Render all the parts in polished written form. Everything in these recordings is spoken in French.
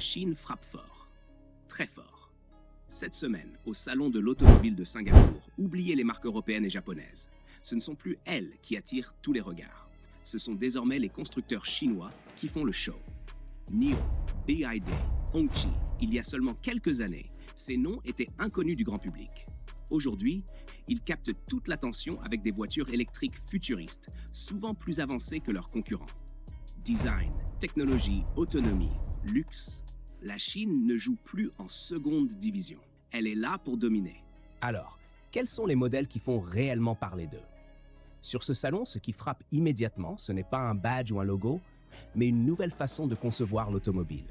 Chine frappe fort, très fort. Cette semaine, au Salon de l'automobile de Singapour, oubliez les marques européennes et japonaises. Ce ne sont plus elles qui attirent tous les regards. Ce sont désormais les constructeurs chinois qui font le show. NIO, BYD, Hongqi, il y a seulement quelques années, ces noms étaient inconnus du grand public. Aujourd'hui, ils captent toute l'attention avec des voitures électriques futuristes, souvent plus avancées que leurs concurrents. Design, technologie, autonomie, luxe, la Chine ne joue plus en seconde division. Elle est là pour dominer. Alors, quels sont les modèles qui font réellement parler d'eux? Sur ce salon, ce qui frappe immédiatement, ce n'est pas un badge ou un logo, mais une nouvelle façon de concevoir l'automobile.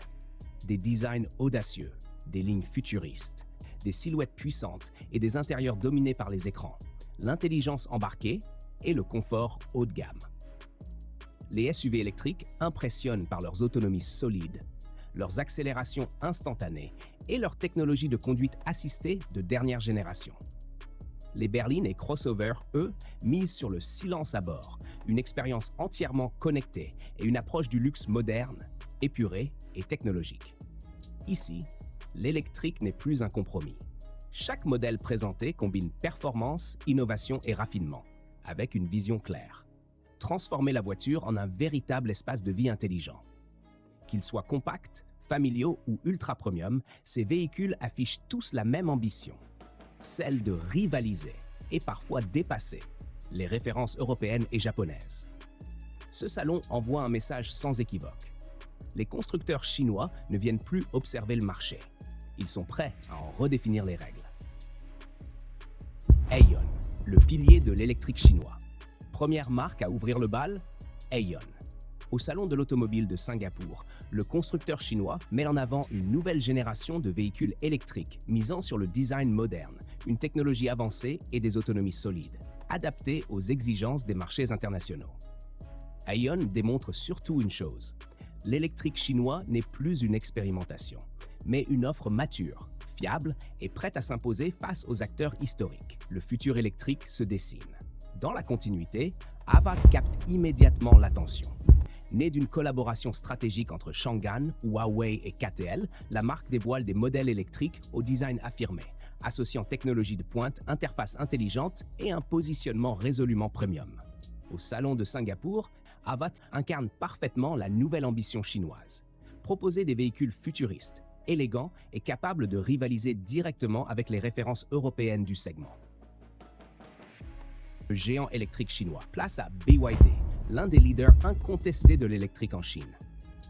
Des designs audacieux, des lignes futuristes, des silhouettes puissantes et des intérieurs dominés par les écrans, l'intelligence embarquée et le confort haut de gamme. Les SUV électriques impressionnent par leurs autonomies solides, leurs accélérations instantanées et leur technologie de conduite assistée de dernière génération. Les berlines et crossovers, eux, misent sur le silence à bord, une expérience entièrement connectée et une approche du luxe moderne, épurée et technologique. Ici, l'électrique n'est plus un compromis. Chaque modèle présenté combine performance, innovation et raffinement, avec une vision claire. Transformer la voiture en un véritable espace de vie intelligent. Qu'ils soient compacts, familiaux ou ultra-premium, ces véhicules affichent tous la même ambition, celle de rivaliser et parfois dépasser les références européennes et japonaises. Ce salon envoie un message sans équivoque. Les constructeurs chinois ne viennent plus observer le marché. Ils sont prêts à en redéfinir les règles. Aion, le pilier de l'électrique chinois. Première marque à ouvrir le bal, Aion. Au Salon de l'automobile de Singapour, le constructeur chinois met en avant une nouvelle génération de véhicules électriques misant sur le design moderne, une technologie avancée et des autonomies solides, adaptées aux exigences des marchés internationaux. Aion démontre surtout une chose. L'électrique chinois n'est plus une expérimentation, mais une offre mature, fiable et prête à s'imposer face aux acteurs historiques. Le futur électrique se dessine. Dans la continuité, Avat capte immédiatement l'attention. Née d'une collaboration stratégique entre Changan, Huawei et KTL, la marque dévoile des modèles électriques au design affirmé, associant technologie de pointe, interface intelligente et un positionnement résolument premium. Au Salon de Singapour, Avat incarne parfaitement la nouvelle ambition chinoise. Proposer des véhicules futuristes, élégants et capables de rivaliser directement avec les références européennes du segment. Le géant électrique chinois place à BYD, l'un des leaders incontestés de l'électrique en Chine.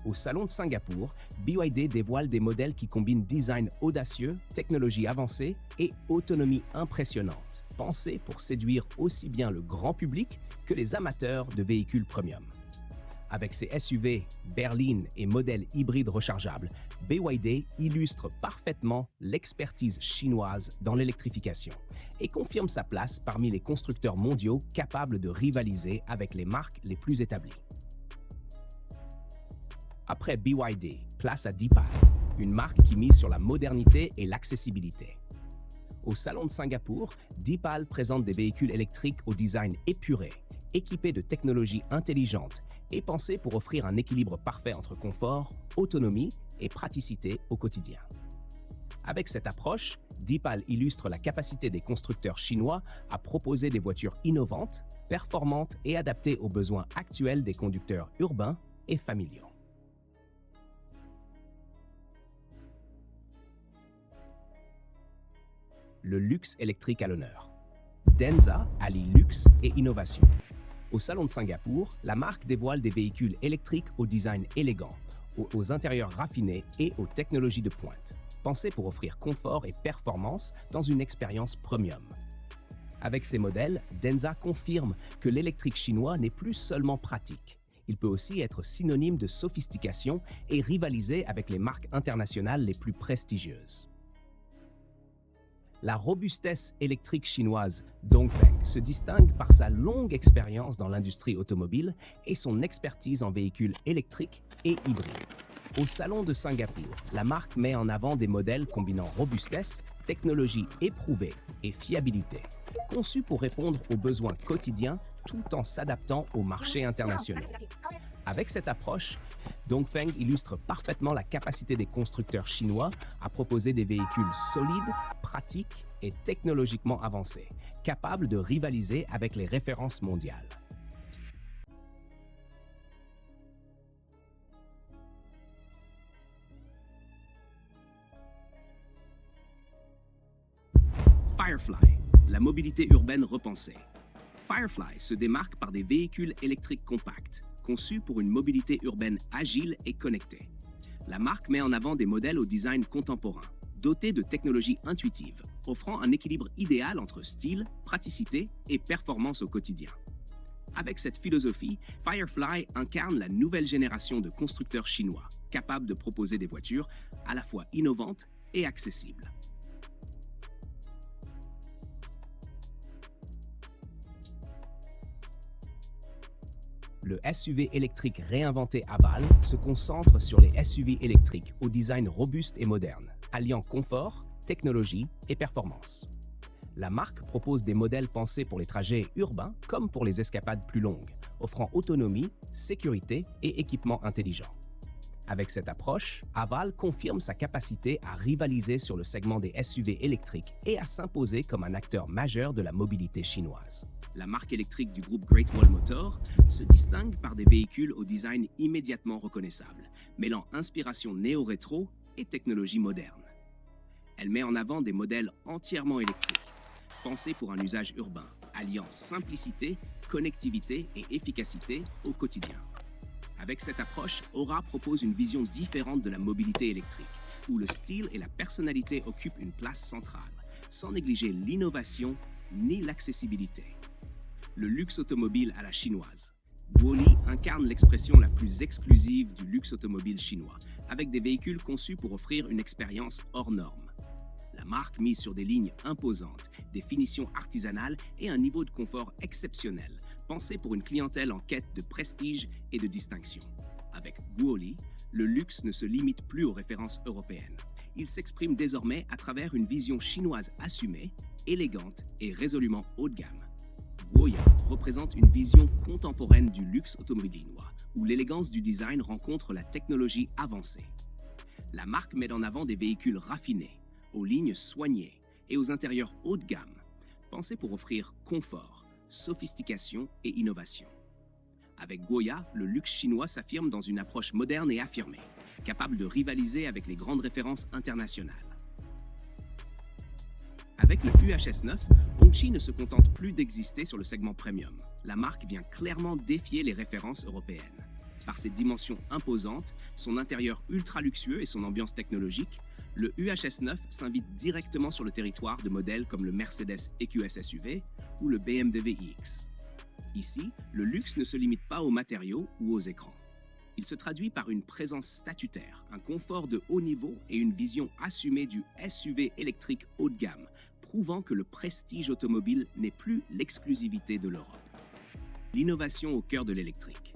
Au Salon de Singapour, BYD dévoile des modèles qui combinent design audacieux, technologie avancée et autonomie impressionnante, pensés pour séduire aussi bien le grand public que les amateurs de véhicules premium. Avec ses SUV, berlines et modèles hybrides rechargeables, BYD illustre parfaitement l'expertise chinoise dans l'électrification et confirme sa place parmi les constructeurs mondiaux capables de rivaliser avec les marques les plus établies. Après BYD, place à Deepal, une marque qui mise sur la modernité et l'accessibilité. Au Salon de Singapour, Deepal présente des véhicules électriques au design épuré, équipés de technologies intelligentes et pensés pour offrir un équilibre parfait entre confort, autonomie et praticité au quotidien. Avec cette approche, Deepal illustre la capacité des constructeurs chinois à proposer des voitures innovantes, performantes et adaptées aux besoins actuels des conducteurs urbains et familiaux. Le luxe électrique à l'honneur. Denza allie luxe et innovation. Au Salon de Singapour, la marque dévoile des véhicules électriques au design élégant, aux intérieurs raffinés et aux technologies de pointe, pensés pour offrir confort et performance dans une expérience premium. Avec ces modèles, Denza confirme que l'électrique chinois n'est plus seulement pratique. Il peut aussi être synonyme de sophistication et rivaliser avec les marques internationales les plus prestigieuses. La robustesse électrique chinoise Dongfeng se distingue par sa longue expérience dans l'industrie automobile et son expertise en véhicules électriques et hybrides. Au Salon de Singapour, la marque met en avant des modèles combinant robustesse, technologie éprouvée et fiabilité, conçus pour répondre aux besoins quotidiens tout en s'adaptant aux marchés internationaux. Avec cette approche, Dongfeng illustre parfaitement la capacité des constructeurs chinois à proposer des véhicules solides, pratiques et technologiquement avancés, capables de rivaliser avec les références mondiales. Firefly, la mobilité urbaine repensée. Firefly se démarque par des véhicules électriques compacts, conçus pour une mobilité urbaine agile et connectée. La marque met en avant des modèles au design contemporain, dotés de technologies intuitives, offrant un équilibre idéal entre style, praticité et performance au quotidien. Avec cette philosophie, Firefly incarne la nouvelle génération de constructeurs chinois, capables de proposer des voitures à la fois innovantes et accessibles. Le SUV électrique réinventé Aval se concentre sur les SUV électriques au design robuste et moderne, alliant confort, technologie et performance. La marque propose des modèles pensés pour les trajets urbains comme pour les escapades plus longues, offrant autonomie, sécurité et équipement intelligent. Avec cette approche, Aval confirme sa capacité à rivaliser sur le segment des SUV électriques et à s'imposer comme un acteur majeur de la mobilité chinoise. La marque électrique du groupe Great Wall Motor se distingue par des véhicules au design immédiatement reconnaissable, mêlant inspiration néo-rétro et technologie moderne. Elle met en avant des modèles entièrement électriques, pensés pour un usage urbain, alliant simplicité, connectivité et efficacité au quotidien. Avec cette approche, Aura propose une vision différente de la mobilité électrique, où le style et la personnalité occupent une place centrale, sans négliger l'innovation ni l'accessibilité. Le luxe automobile à la chinoise. Guoli incarne l'expression la plus exclusive du luxe automobile chinois, avec des véhicules conçus pour offrir une expérience hors norme. La marque mise sur des lignes imposantes, des finitions artisanales et un niveau de confort exceptionnel, pensé pour une clientèle en quête de prestige et de distinction. Avec Guoli, le luxe ne se limite plus aux références européennes. Il s'exprime désormais à travers une vision chinoise assumée, élégante et résolument haut de gamme. Guoya représente une vision contemporaine du luxe automobile, où l'élégance du design rencontre la technologie avancée. La marque met en avant des véhicules raffinés, aux lignes soignées et aux intérieurs haut de gamme, pensés pour offrir confort, sophistication et innovation. Avec Guoya, le luxe chinois s'affirme dans une approche moderne et affirmée, capable de rivaliser avec les grandes références internationales. Avec le UHS9, Hongqi ne se contente plus d'exister sur le segment premium. La marque vient clairement défier les références européennes. Par ses dimensions imposantes, son intérieur ultra luxueux et son ambiance technologique, le UHS9 s'invite directement sur le territoire de modèles comme le Mercedes EQS SUV ou le BMW iX. Ici, le luxe ne se limite pas aux matériaux ou aux écrans. Il se traduit par une présence statutaire, un confort de haut niveau et une vision assumée du SUV électrique haut de gamme, prouvant que le prestige automobile n'est plus l'exclusivité de l'Europe. L'innovation au cœur de l'électrique.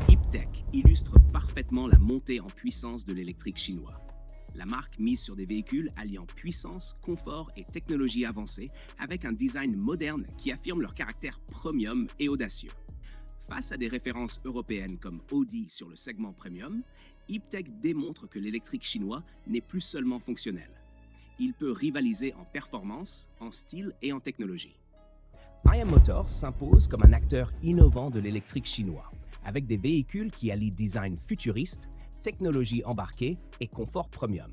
Iptech illustre parfaitement la montée en puissance de l'électrique chinois. La marque mise sur des véhicules alliant puissance, confort et technologie avancée avec un design moderne qui affirme leur caractère premium et audacieux. Face à des références européennes comme Audi sur le segment premium, Iptech démontre que l'électrique chinois n'est plus seulement fonctionnel. Il peut rivaliser en performance, en style et en technologie. IM Motors s'impose comme un acteur innovant de l'électrique chinois, avec des véhicules qui allient design futuriste, technologie embarquée et confort premium.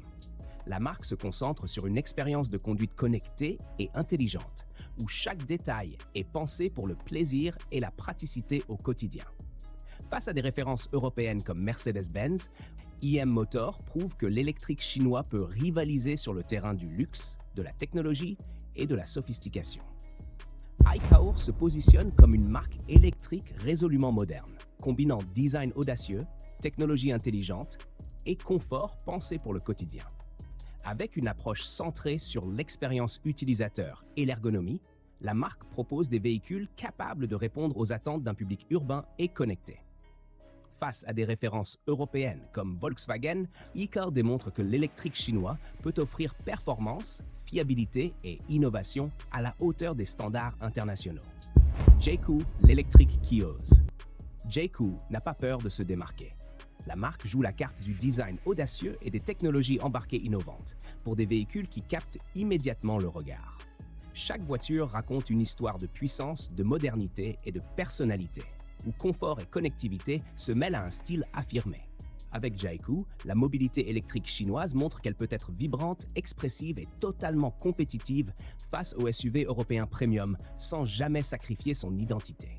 La marque se concentre sur une expérience de conduite connectée et intelligente, où chaque détail est pensé pour le plaisir et la praticité au quotidien. Face à des références européennes comme Mercedes-Benz, IM Motors prouve que l'électrique chinois peut rivaliser sur le terrain du luxe, de la technologie et de la sophistication. iCaour se positionne comme une marque électrique résolument moderne, combinant design audacieux, technologie intelligente et confort pensé pour le quotidien. Avec une approche centrée sur l'expérience utilisateur et l'ergonomie, la marque propose des véhicules capables de répondre aux attentes d'un public urbain et connecté. Face à des références européennes comme Volkswagen, iCar démontre que l'électrique chinois peut offrir performance, fiabilité et innovation à la hauteur des standards internationaux. Jeku, l'électrique Kios. Jayco n'a pas peur de se démarquer. La marque joue la carte du design audacieux et des technologies embarquées innovantes pour des véhicules qui captent immédiatement le regard. Chaque voiture raconte une histoire de puissance, de modernité et de personnalité, où confort et connectivité se mêlent à un style affirmé. Avec Jayco, la mobilité électrique chinoise montre qu'elle peut être vibrante, expressive et totalement compétitive face aux SUV européens premium sans jamais sacrifier son identité.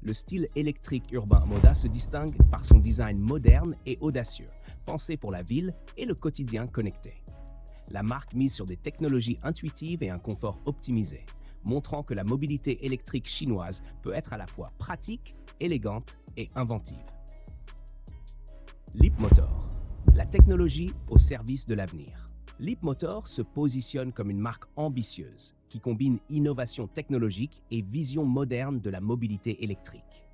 Le style électrique urbain Moda se distingue par son design moderne et audacieux, pensé pour la ville et le quotidien connecté. La marque mise sur des technologies intuitives et un confort optimisé, montrant que la mobilité électrique chinoise peut être à la fois pratique, élégante et inventive. Leapmotor, la technologie au service de l'avenir. Leapmotor se positionne comme une marque ambitieuse qui combine innovation technologique et vision moderne de la mobilité électrique.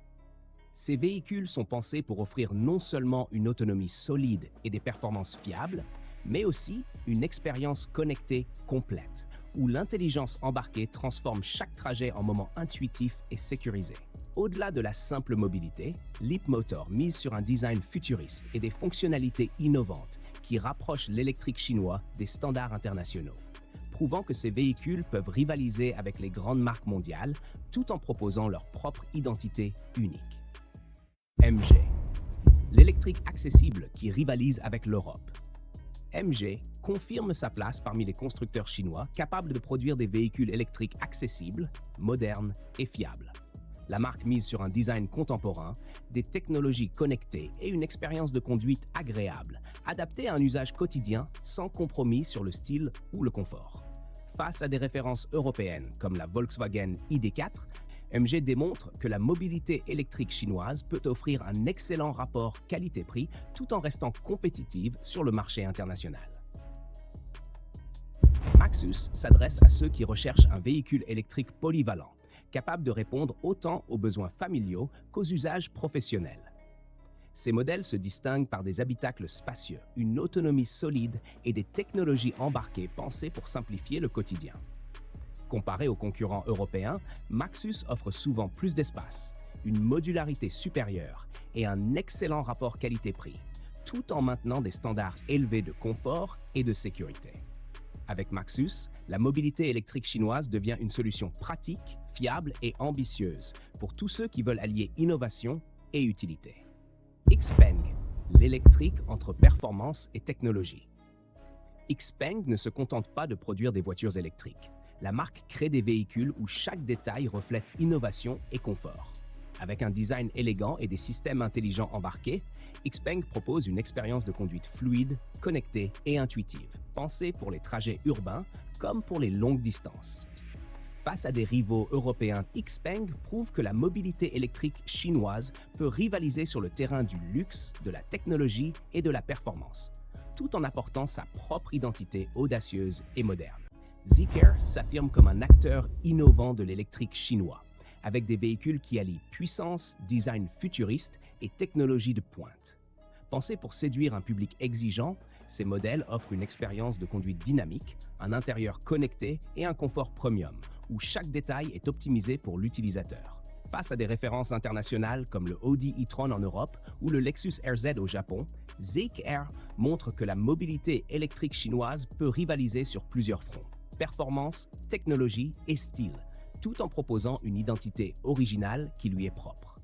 Ces véhicules sont pensés pour offrir non seulement une autonomie solide et des performances fiables, mais aussi une expérience connectée complète, où l'intelligence embarquée transforme chaque trajet en moment intuitif et sécurisé. Au-delà de la simple mobilité, Leapmotor mise sur un design futuriste et des fonctionnalités innovantes qui rapprochent l'électrique chinois des standards internationaux, prouvant que ces véhicules peuvent rivaliser avec les grandes marques mondiales tout en proposant leur propre identité unique. MG, l'électrique accessible qui rivalise avec l'Europe. MG confirme sa place parmi les constructeurs chinois capables de produire des véhicules électriques accessibles, modernes et fiables. La marque mise sur un design contemporain, des technologies connectées et une expérience de conduite agréable, adaptée à un usage quotidien sans compromis sur le style ou le confort. Face à des références européennes comme la Volkswagen ID.4, MG démontre que la mobilité électrique chinoise peut offrir un excellent rapport qualité-prix tout en restant compétitive sur le marché international. Maxus s'adresse à ceux qui recherchent un véhicule électrique polyvalent, capable de répondre autant aux besoins familiaux qu'aux usages professionnels. Ces modèles se distinguent par des habitacles spacieux, une autonomie solide et des technologies embarquées pensées pour simplifier le quotidien. Comparé aux concurrents européens, Maxus offre souvent plus d'espace, une modularité supérieure et un excellent rapport qualité-prix, tout en maintenant des standards élevés de confort et de sécurité. Avec Maxus, la mobilité électrique chinoise devient une solution pratique, fiable et ambitieuse pour tous ceux qui veulent allier innovation et utilité. Xpeng, l'électrique entre performance et technologie. Xpeng ne se contente pas de produire des voitures électriques. La marque crée des véhicules où chaque détail reflète innovation et confort. Avec un design élégant et des systèmes intelligents embarqués, Xpeng propose une expérience de conduite fluide, connectée et intuitive, pensée pour les trajets urbains comme pour les longues distances. Face à des rivaux européens, Xpeng prouve que la mobilité électrique chinoise peut rivaliser sur le terrain du luxe, de la technologie et de la performance, tout en apportant sa propre identité audacieuse et moderne. Zeekr s'affirme comme un acteur innovant de l'électrique chinois, avec des véhicules qui allient puissance, design futuriste et technologie de pointe. Pensés pour séduire un public exigeant, ces modèles offrent une expérience de conduite dynamique, un intérieur connecté et un confort premium, où chaque détail est optimisé pour l'utilisateur. Face à des références internationales comme le Audi e-tron en Europe ou le Lexus RZ au Japon, Zeekr montre que la mobilité électrique chinoise peut rivaliser sur plusieurs fronts: performance, technologie et style, tout en proposant une identité originale qui lui est propre.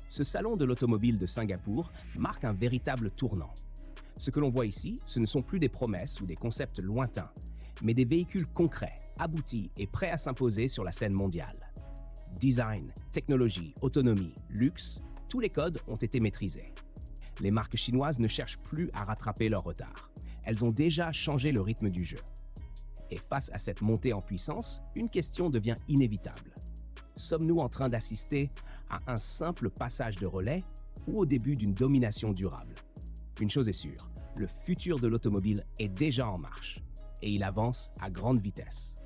Ce salon de l'automobile de Singapour marque un véritable tournant. Ce que l'on voit ici, ce ne sont plus des promesses ou des concepts lointains, mais des véhicules concrets, aboutis et prêts à s'imposer sur la scène mondiale. Design, technologie, autonomie, luxe, tous les codes ont été maîtrisés. Les marques chinoises ne cherchent plus à rattraper leur retard. Elles ont déjà changé le rythme du jeu. Et face à cette montée en puissance, une question devient inévitable. Sommes-nous en train d'assister à un simple passage de relais ou au début d'une domination durable? Une chose est sûre, le futur de l'automobile est déjà en marche et il avance à grande vitesse.